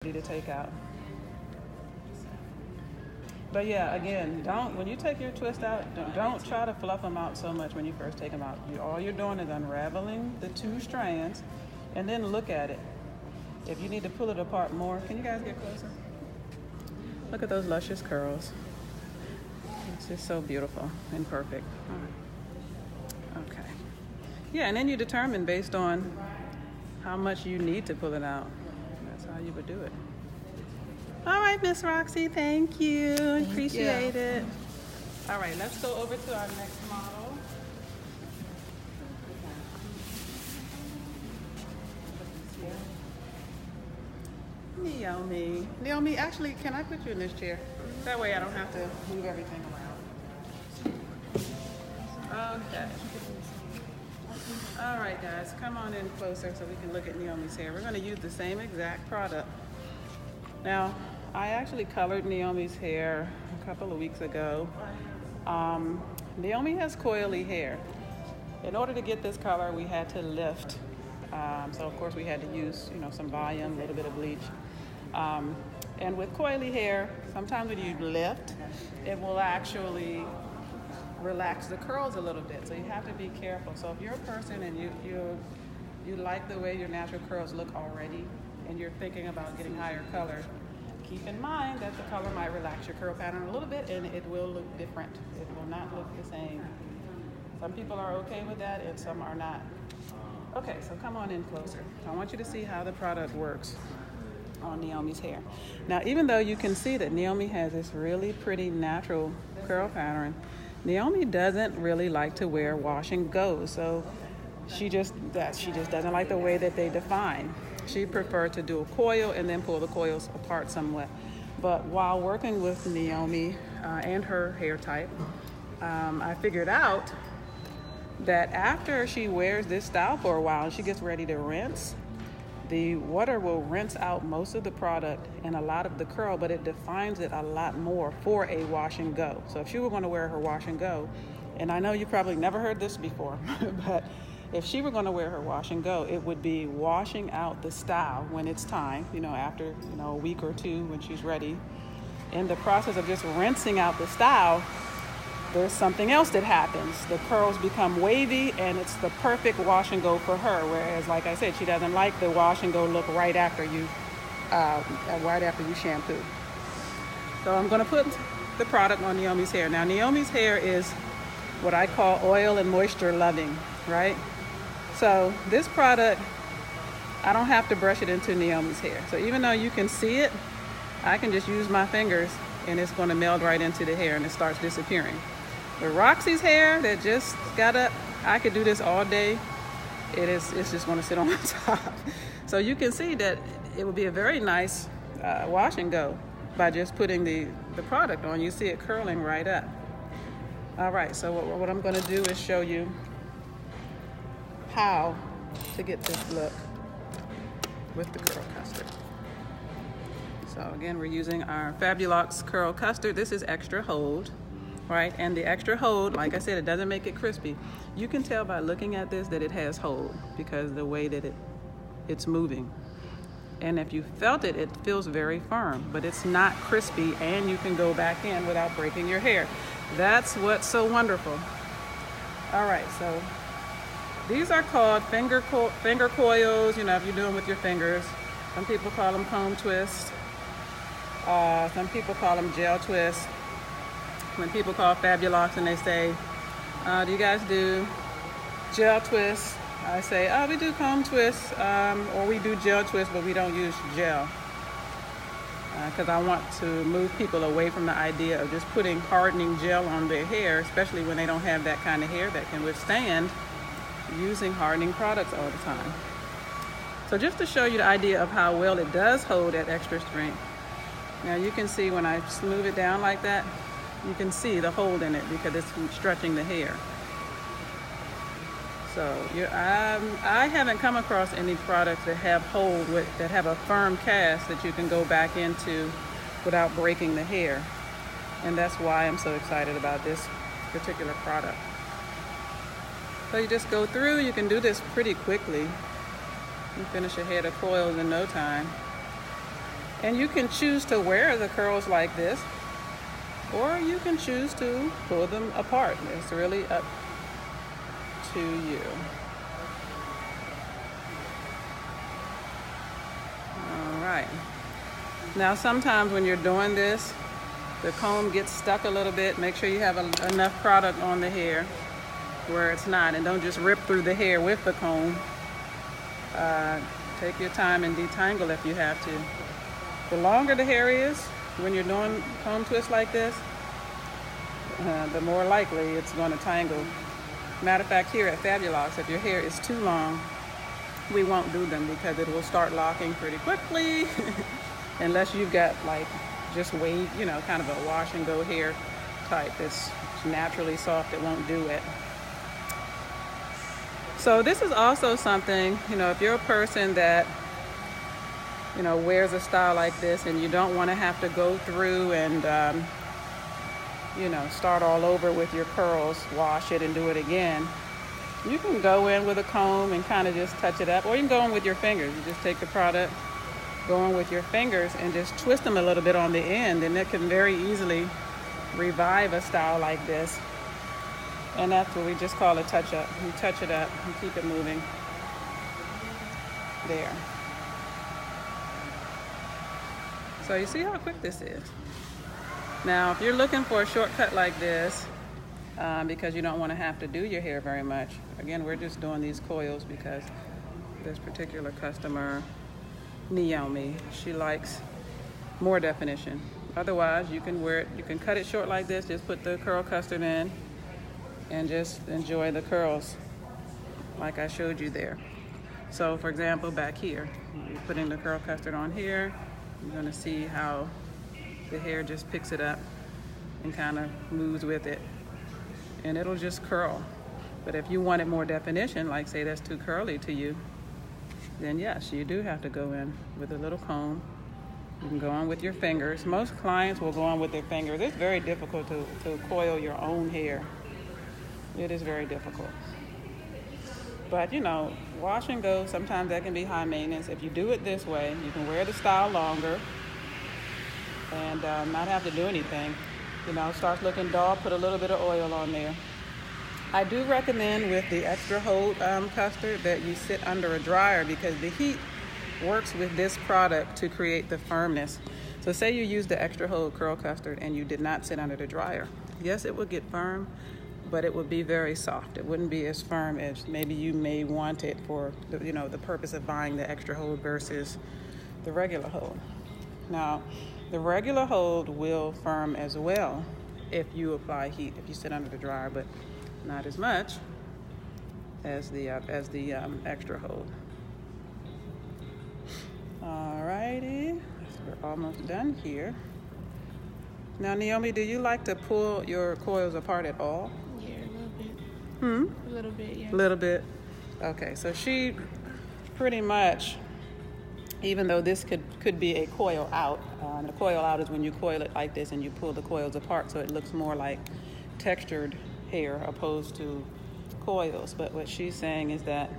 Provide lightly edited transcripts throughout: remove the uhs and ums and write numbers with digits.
to take out. But yeah, again, when you take your twist out, don't try to fluff them out so much when you first take them out. All you're doing is unraveling the two strands and then look at it. If you need to pull it apart more, can you guys get closer? Look at those luscious curls. It's just so beautiful and perfect. Okay. Yeah, and then you determine based on how much you need to pull it out. That's how you would do it. All right, Miss Roxy, thank you. Appreciate it. All right, let's go over to our next model. Naomi. Naomi, actually, can I put you in this chair? That way I don't have to move everything around. Okay. All right, guys, come on in closer so we can look at Naomi's hair. We're going to use the same exact product. Now, I actually colored Naomi's hair a couple of weeks ago. Naomi has coily hair. In order to get this color, we had to lift. So of course we had to use, some volume, a little bit of bleach. And with coily hair, sometimes when you lift, it will actually relax the curls a little bit. So you have to be careful. So if you're a person and you like the way your natural curls look already, and you're thinking about getting higher color, keep in mind that the color might relax your curl pattern a little bit and it will look different. It will not look the same. Some people are okay with that and some are not. Okay, so come on in closer. I want you to see how the product works on Naomi's hair. Now, even though you can see that Naomi has this really pretty natural curl pattern, Naomi doesn't really like to wear wash and go. So she just doesn't like the way that they define. She preferred to do a coil and then pull the coils apart somewhat. But while working with Naomi and her hair type, I figured out that after she wears this style for a while and she gets ready to rinse, the water will rinse out most of the product and a lot of the curl, but it defines it a lot more for a wash and go. So if she were going to wear her wash and go, and I know you probably never heard this before, but if she were going to wear her wash and go, it would be washing out the style when it's time, after, a week or two when she's ready. In the process of just rinsing out the style, there's something else that happens. The curls become wavy and it's the perfect wash and go for her. Whereas, like I said, she doesn't like the wash and go look right after you shampoo. So I'm going to put the product on Naomi's hair. Now, Naomi's hair is what I call oil and moisture loving, right? So this product, I don't have to brush it into Naomi's hair. So even though you can see it, I can just use my fingers and it's going to meld right into the hair and it starts disappearing. With Roxy's hair that just got up, I could do this all day. It's just going to sit on the top. So you can see that it would be a very nice wash and go by just putting the product on. You see it curling right up. All right, so what I'm going to do is show you how to get this look with the curl custard. So again, we're using our Fabulocs Curl Custard. This is extra hold, right? And the extra hold, like I said, it doesn't make it crispy. You can tell by looking at this that it has hold because the way that it's moving. And if you felt it, it feels very firm, but it's not crispy and you can go back in without breaking your hair. That's what's so wonderful. All right, so these are called finger coils, if you're doing with your fingers. Some people call them comb twists. Some people call them gel twists. When people call Fabulocs and they say, do you guys do gel twists? I say, we do comb twists, or we do gel twists, but we don't use gel. Because I want to move people away from the idea of just putting hardening gel on their hair, especially when they don't have that kind of hair that can withstand using hardening products all the time. So just to show you the idea of how well it does hold at extra strength. Now you can see when I smooth it down like that, you can see the hold in it because it's stretching the hair. So I haven't come across any products that have hold that have a firm cast that you can go back into without breaking the hair. And that's why I'm so excited about this particular product. So you just go through, you can do this pretty quickly. You finish your head of coils in no time. And you can choose to wear the curls like this, or you can choose to pull them apart. It's really up to you. All right. Now sometimes when you're doing this, the comb gets stuck a little bit. Make sure you have enough product on the hair where it's not, and don't just rip through the hair with the comb. Take your time and detangle if you have to. The longer the hair is when you're doing comb twists like this, the more likely it's going to tangle. Matter of fact, here at Fabulocs, if your hair is too long, we won't do them because it will start locking pretty quickly. Unless you've got like just wave, you know, kind of a wash and go hair type that's naturally soft, it won't do it. So this is also something, you know, if you're a person that, you know, wears a style like this and you don't want to have to go through and, you know, start all over with your curls, wash it and do it again, you can go in with a comb and kind of just touch it up, or you can go in with your fingers. You just take the product, go in with your fingers and just twist them a little bit on the end, and it can very easily revive a style like this. And that's what we just call a touch up. You touch it up and keep it moving. There. So you see how quick this is. Now, if you're looking for a shortcut like this, because you don't want to have to do your hair very much, again, we're just doing these coils because this particular customer, Naomi, she likes more definition. Otherwise, you can wear it, you can cut it short like this, just put the curl custard in and just enjoy the curls like I showed you there. So for example, back here, you're putting the curl custard on here, you're gonna see how the hair just picks it up and kind of moves with it, and it'll just curl. But if you wanted more definition, like say that's too curly to you, then yes, you do have to go in with a little comb. You can go in with your fingers. Most clients will go on with their fingers. It's very difficult to coil your own hair. It is very difficult. But you know, wash and go, sometimes that can be high maintenance. If you do it this way, you can wear the style longer and not have to do anything. You know, starts looking dull, put a little bit of oil on there. I do recommend with the extra hold custard that you sit under a dryer, because the heat works with this product to create the firmness. So say you use the extra hold curl custard and you did not sit under the dryer. Yes, it would get firm, but it would be very soft. It wouldn't be as firm as maybe you may want it for the, you know, the purpose of buying the extra hold versus the regular hold. Now, the regular hold will firm as well if you apply heat, if you sit under the dryer, but not as much as the extra hold. Alrighty, we're almost done here. Now, Naomi, do you like to pull your coils apart at all? Yeah, a little bit. A little bit, yeah. A little bit. Okay, so she pretty much, even though this could be a coil out, the coil out is when you coil it like this and you pull the coils apart so it looks more like textured hair opposed to coils. But what she's saying is that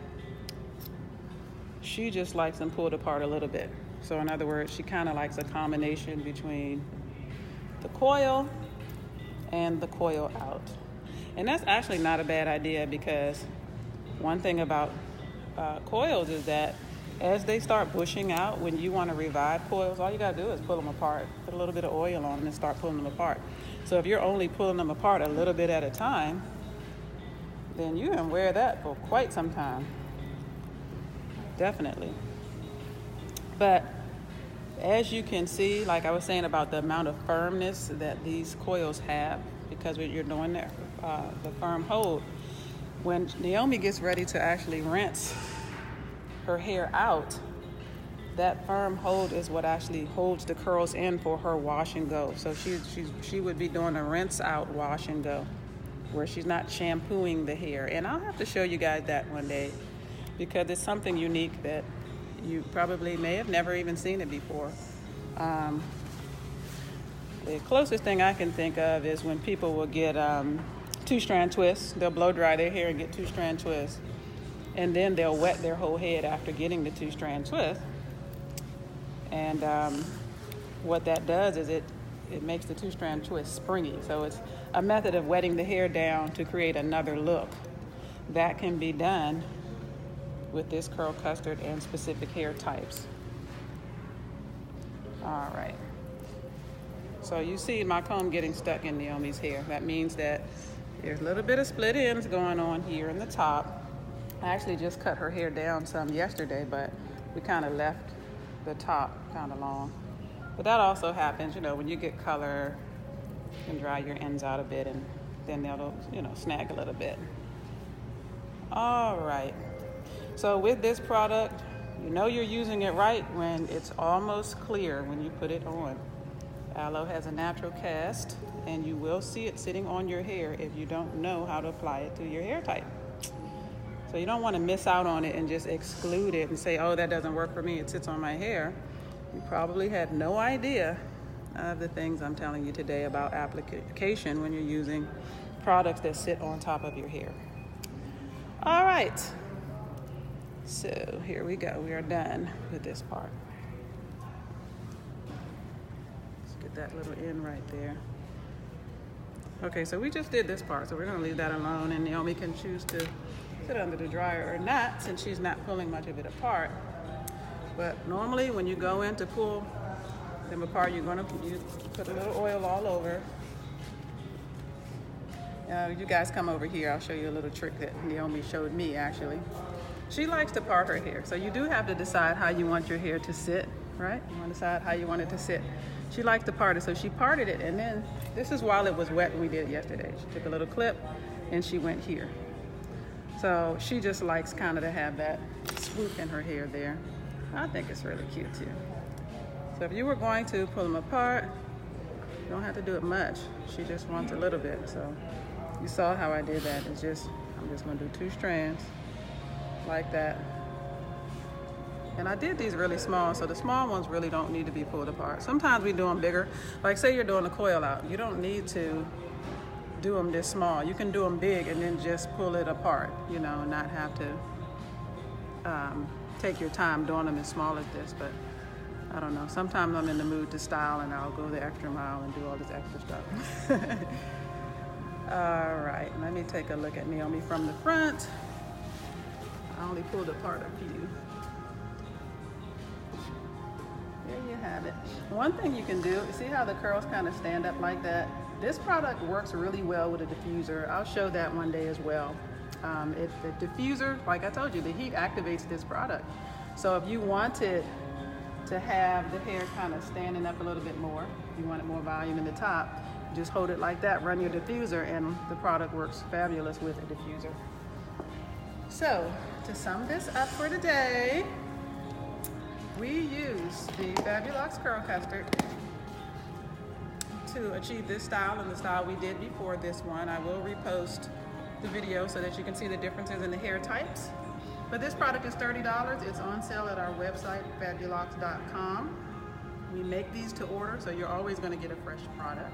she just likes them pulled apart a little bit. So in other words, she kind of likes a combination between the coil and the coil out. And that's actually not a bad idea, because one thing about coils is that as they start bushing out, when you want to revive coils, all you got to do is pull them apart, put a little bit of oil on them and start pulling them apart. So if you're only pulling them apart a little bit at a time, then you can wear that for quite some time. Definitely. But as you can see, like I was saying about the amount of firmness that these coils have, because you're doing the firm hold, when Naomi gets ready to actually rinse her hair out, that firm hold is what actually holds the curls in for her wash and go. So she would be doing a rinse out wash and go, where she's not shampooing the hair. And I'll have to show you guys that one day, because it's something unique that you probably may have never even seen it before. The closest thing I can think of is when people will get two-strand twists. They'll blow dry their hair and get two-strand twists, and then they'll wet their whole head after getting the two-strand twist. And what that does is it makes the two-strand twist springy. So it's a method of wetting the hair down to create another look. That can be done with this curl custard and specific hair types. All right. So you see my comb getting stuck in Naomi's hair. That means that there's a little bit of split ends going on here in the top. I actually just cut her hair down some yesterday, but we kind of left the top kind of long. But that also happens, you know, when you get color, you can dry your ends out a bit and then they'll, you know, snag a little bit. All right. So with this product, you know you're using it right when it's almost clear when you put it on. Aloe has a natural cast, and you will see it sitting on your hair if you don't know how to apply it to your hair type. So you don't want to miss out on it and just exclude it and say, oh, that doesn't work for me, it sits on my hair. You probably had no idea of the things I'm telling you today about application when you're using products that sit on top of your hair. All right. So here we go. We are done with this part. Let's get that little end right there. Okay, so we just did this part, so we're going to leave that alone, and Naomi can choose to sit under the dryer or not, since she's not pulling much of it apart. But normally when you go in to pull them apart, you put a little oil all over. You guys come over here. I'll show you a little trick that Naomi showed me, actually. She likes to part her hair, so you do have to decide how you want your hair to sit, right? You want to decide how you want it to sit. She likes to part it, so she parted it, and then this is while it was wet when we did it yesterday. She took a little clip and she went here. So she just likes kind of to have that swoop in her hair there. I think it's really cute too. So if you were going to pull them apart, you don't have to do it much. She just wants a little bit. So you saw how I did that. I'm just going to do 2 strands like that. And I did these really small, so the small ones really don't need to be pulled apart. Sometimes we do them bigger. Like say you're doing a coil out. You don't need to do them this small. You can do them big and then just pull it apart, you know, and not have to take your time doing them as small as this. But I don't know. Sometimes I'm in the mood to style and I'll go the extra mile and do all this extra stuff. All right, let me take a look at Naomi from the front. I only pulled apart a few. There you have it. One thing you can do, see how the curls kind of stand up like that? This product works really well with a diffuser. I'll show that one day as well. The diffuser, like I told you, the heat activates this product. So if you wanted to have the hair kind of standing up a little bit more, you wanted more volume in the top, just hold it like that, run your diffuser, and the product works fabulous with a diffuser. So to sum this up for today, we use the Fabulocs Curl Custard to achieve this style and the style we did before this one. I will repost the video so that you can see the differences in the hair types. But this product is $30. It's on sale at our website, fabulocs.com. We make these to order, so you're always going to get a fresh product.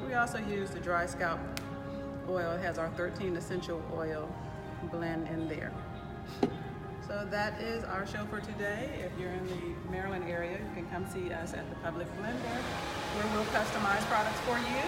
We also use the dry scalp oil. It has our 13 essential oil blend in there. So that is our show for today. If you're in the Maryland area, you can come see us at the Public Blender, where we'll customize products for you.